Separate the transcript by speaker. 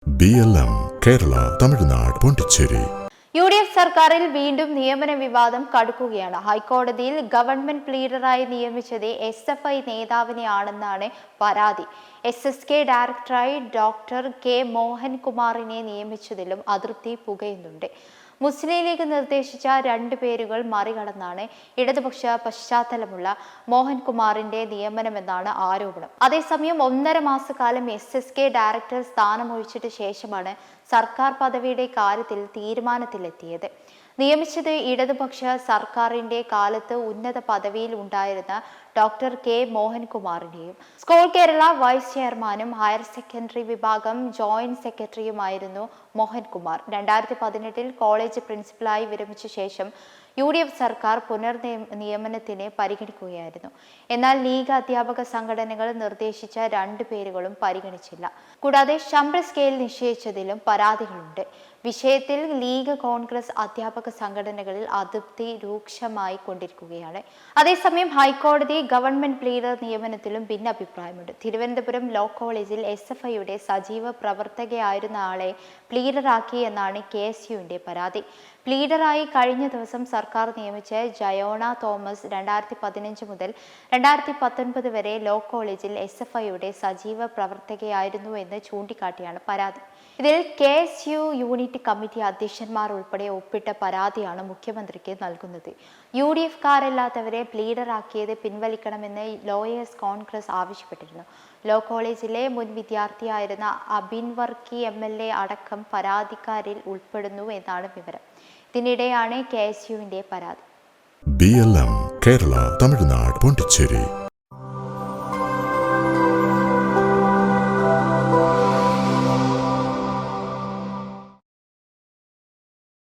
Speaker 1: BLM Kerala Tamil Nadu Pondicherry.
Speaker 2: UDF സർക്കാരിൽ വീണ്ടും നിയമന വിവാദം കടുക്കുകയാണ്. ഹൈക്കോടതിയിൽ ഗവൺമെന്റ് പ്ലീഡറായി നിയമിച്ചത് SFI നേതാവിനെയാണെന്നാണ് പരാതി. SSK ഡയറക്ടറായി ഡോക്ടർ K മോഹൻകുമാറിനെ നിയമിച്ചതിലും അതൃപ്തി പുകയുന്നുണ്ട്. മുസ്ലിം ലീഗ് നിർദ്ദേശിച്ച 2 പേരുകൾ മറികടന്നാണ് ഇടതുപക്ഷ പശ്ചാത്തലമുള്ള മോഹൻകുമാറിന്റെ നിയമനമെന്നാണ് ആരോപണം. അതേസമയം 1.5 മാസക്കാലം SSK ഡയറക്ടർ സ്ഥാനമൊഴിച്ചിട്ട് ശേഷമാണ് സർക്കാർ പദവിയുടെ കാര്യത്തിൽ തീരുമാനത്തിലെത്തിയത്. നിയമിച്ചത് ഇടതുപക്ഷ സർക്കാരിന്റെ കാലത്ത് ഉന്നത പദവിയിൽ ഉണ്ടായിരുന്ന ഡോക്ടർ K മോഹൻകുമാറിനെയും. സ്കൂൾ കേരള വൈസ് ചെയർമാനും ഹയർ സെക്കൻഡറി വിഭാഗം ജോയിന്റ് സെക്രട്ടറിയുമായിരുന്നു മോഹൻകുമാർ. 2018 കോളേജ് പ്രിൻസിപ്പലായി വിരമിച്ച ശേഷം UDF സർക്കാർ പുനർനിയമനത്തിന് പരിഗണിക്കുകയായിരുന്നു. എന്നാൽ ലീഗ് അധ്യാപക സംഘടനകൾ നിർദ്ദേശിച്ച 2 പേരുകളും പരിഗണിച്ചില്ല. കൂടാതെ ശമ്പള സ്കെയിൽ നിശ്ചയിച്ചതിലും പരാതികളുണ്ട്. വിഷയത്തിൽ ലീഗ് കോൺഗ്രസ് അധ്യാപക സംഘടനകളിൽ അതൃപ്തി രൂക്ഷമായി കൊണ്ടിരിക്കുകയാണ്. അതേസമയം ഹൈക്കോടതി ഗവൺമെന്റ് പ്ലീഡർ നിയമനത്തിലും ഭിന്നാഭിപ്രായമുണ്ട്. തിരുവനന്തപുരം ലോ കോളേജിൽ SFIയുടെ സജീവ പ്രവർത്തകയായിരുന്ന ആളെ പ്ലീഡറാക്കി എന്നാണ് KSUവിന്റെ പരാതി. പ്ലീഡറായി കഴിഞ്ഞ ദിവസം സർക്കാർ നിയമിച്ച ജയോണ തോമസ് 2015 മുതൽ 2019 വരെ ലോ കോളേജിൽ SFIയുടെ സജീവ പ്രവർത്തകയായിരുന്നു എന്ന് ചൂണ്ടിക്കാട്ടിയാണ് പരാതി. ഇതിൽ KSU യൂണിറ്റ് കമ്മിറ്റി അധ്യക്ഷന്മാർ ഉൾപ്പെടെ ഒപ്പിട്ട പരാതിയാണ് മുഖ്യമന്ത്രിക്ക് നൽകുന്നത്. UDFക്കാരല്ലാത്തവരെ പ്ലീഡറാക്കിയത് പിൻവലിക്കണമെന്ന് ലോയേഴ്സ് കോൺഗ്രസ് ആവശ്യപ്പെട്ടിരുന്നു. ലോ കോളേജിലെ മുൻ വിദ്യാർത്ഥിയായിരുന്ന അബിൻ വർക്കി MLA അടക്കം പരാതിക്കാരിൽ ഉൾപ്പെടുന്നു എന്നാണ് വിവരം. ഇതിനിടെയാണ് KSUവിന്റെ പരാതി.
Speaker 1: BLM കേരള തമിഴ്നാട് പോണ്ടിച്ചേരി.